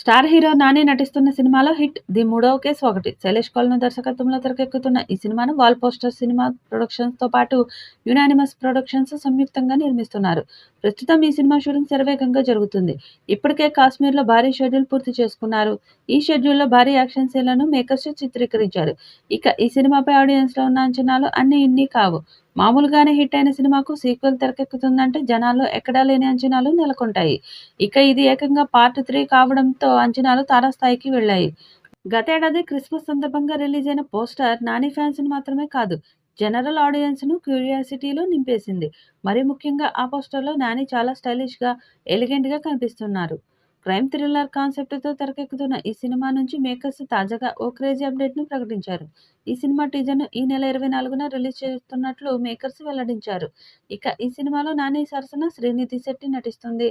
Star hero Nani నటిస్తున్న సినిమాలో hit the మూడవ కేసు ఒకటి. శైలేష్ కొలను దర్శకత్వంలో తెరకెక్కుతున్న ఈ సినిమాను వాల్ పోస్టర్ సినిమా ప్రొడక్షన్స్ తో పాటు యునానిమస్ ప్రొడక్షన్స్ సంయుక్తంగా నిర్మిస్తున్నారు. ప్రస్తుతం ఈ సినిమా షూటింగ్ శరవేగంగా జరుగుతుంది. ఇప్పటికే కాశ్మీర్లో భారీ షెడ్యూల్ పూర్తి చేసుకున్నారు. ఈ షెడ్యూల్లో భారీ యాక్షన్ సీన్లను మేకర్స్ చిత్రీకరించారు. ఇక ఈ సినిమాపై ఆడియన్స్ లో ఉన్న అంచనాలు అన్ని ఇన్ని కావు. మామూలుగానే హిట్ అయిన సినిమాకు సీక్వెల్ తెరకెక్కుతుందంటే జనాల్లో ఎక్కడా లేని అంచనాలు నెలకొంటాయి. ఇక ఇది ఏకంగా పార్ట్ 3 కావడంతో అంచనాలు తారాస్థాయికి వెళ్లాయి. గతేడాది క్రిస్మస్ సందర్భంగా రిలీజ్ అయిన పోస్టర్ నాని ఫ్యాన్స్ ని మాత్రమే కాదు, జనరల్ ఆడియన్స్ ను క్యూరియాసిటీలో నింపేసింది. మరి ముఖ్యంగా ఆ పోస్టర్లో నాని చాలా స్టైలిష్ గా, ఎలిగెంట్ గా కనిపిస్తున్నారు. క్రైమ్ థ్రిల్లర్ కాన్సెప్ట్ తో తెరకెక్కుతున్న ఈ సినిమా నుంచి మేకర్స్ తాజాగా ఓ క్రేజీ అప్డేట్ ను ప్రకటించారు. ఈ సినిమా టీజర్ ను ఈ నెల 24న రిలీజ్ చేస్తున్నట్లు మేకర్స్ వెల్లడించారు. ఇక ఈ సినిమాలో నాని సరసన శ్రీనిధి శెట్టి నటిస్తుంది.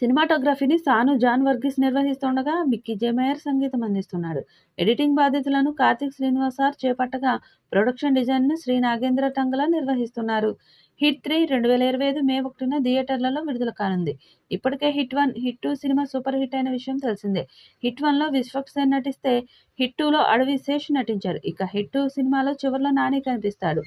సినిమాటోగ్రఫీని సాను జాన్ వర్గీస్ నిర్వహిస్తుండగా మిక్కీ జే మేయర్ సంగీతం అందిస్తున్నాడు. ఎడిటింగ్ బాధ్యతలను కార్తిక్ శ్రీనివాసార్ చేపట్టగా ప్రొడక్షన్ డిజైన్ను శ్రీ నాగేంద్ర టంగల నిర్వహిస్తున్నారు. హిట్ 3 2025 మే 1న థియేటర్లలో విడుదల కానుంది. ఇప్పటికే hit 1, hit 2 cinema super hit అయిన విషయం తెలిసిందే. హిట్ 1లో విశ్వక్ సేన్ నటిస్తే హిట్ 2లో అడవి శేష్ నటించారు. ఇక హిట్ 2 సినిమాలో చివర్లో నాని కనిపిస్తాడు.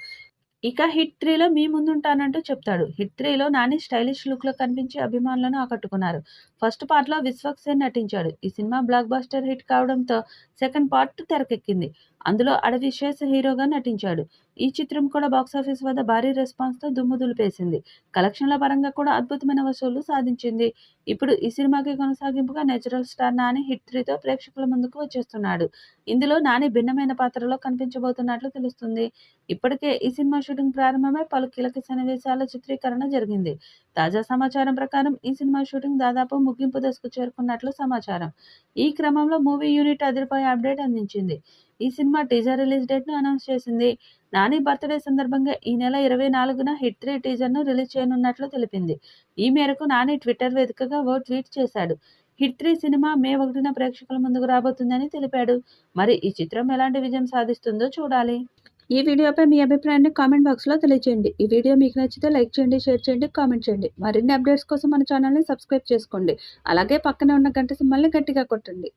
ఇక హిట్ 3లో మీ ముందుంటానంటూ చెప్తాడు. హిట్ 3లో నాని స్టైలిష్ లుక్లో కనిపించి అభిమానులను ఆకట్టుకున్నారు. ఫస్ట్ పార్ట్లో విశ్వక్ సేన్ నటించాడు. ఈ సినిమా బ్లాక్ బస్టర్ హిట్ కావడంతో సెకండ్ పార్ట్ తెరకెక్కింది. అందులో అడవి శేష్ హీరోగా నటించాడు. ఈ చిత్రం కూడా బాక్సాఫీస్ వద్ద భారీ రెస్పాన్స్తో దుమ్ము దులిపేసింది. కలెక్షన్ల పరంగా కూడా అద్భుతమైన వసూళ్లు సాధించింది. ఇప్పుడు ఈ సినిమాకి కొనసాగింపుగా నేచురల్ స్టార్ నాని హిట్ 3తో ప్రేక్షకుల ముందుకు వచ్చేస్తున్నాడు. ఇందులో నాని భిన్నమైన పాత్రలో కనిపించబోతున్నట్లు తెలుస్తుంది. ఇప్పటికే ఈ సినిమా షూటింగ్ ప్రారంభమై పలు కీలక సన్నివేశాల చిత్రీకరణ జరిగింది. తాజా సమాచారం ప్రకారం ఈ సినిమా షూటింగ్ దాదాపు ముగింపు దశకు చేరుకున్నట్లు సమాచారం. ఈ క్రమంలో మూవీ యూనిట్ అదిరిపోయే అప్డేట్ అందించింది. ఈ సినిమా టీజర్ రిలీజ్ డేట్ ను అనౌన్స్ చేసింది. నాని బర్త్డే సందర్భంగా ఈ నెల 24న హిట్ 3 టీజర్ ను రిలీజ్ చేయనున్నట్లు తెలిపింది. ఈ మేరకు నాని ట్విట్టర్ వేదికగా ఓ ట్వీట్ చేశాడు. హిట్ 3 సినిమా మే 1న ప్రేక్షకుల ముందుకు రాబోతుందని తెలిపాడు. మరి ఈ చిత్రం ఎలాంటి విజయం సాధిస్తుందో చూడాలి. ఈ వీడియోపై మీ అభిప్రాయాన్ని కామెంట్ బాక్స్లో తెలియజేయండి. ఈ వీడియో మీకు నచ్చితే లైక్ చేయండి, షేర్ చేయండి, కామెంట్ చేయండి. మరిన్ని అప్డేట్స్ కోసం మన ఛానల్ని సబ్స్క్రైబ్ చేసుకోండి. అలాగే పక్కనే ఉన్న గంట సింబల్ని గట్టిగా కొట్టండి.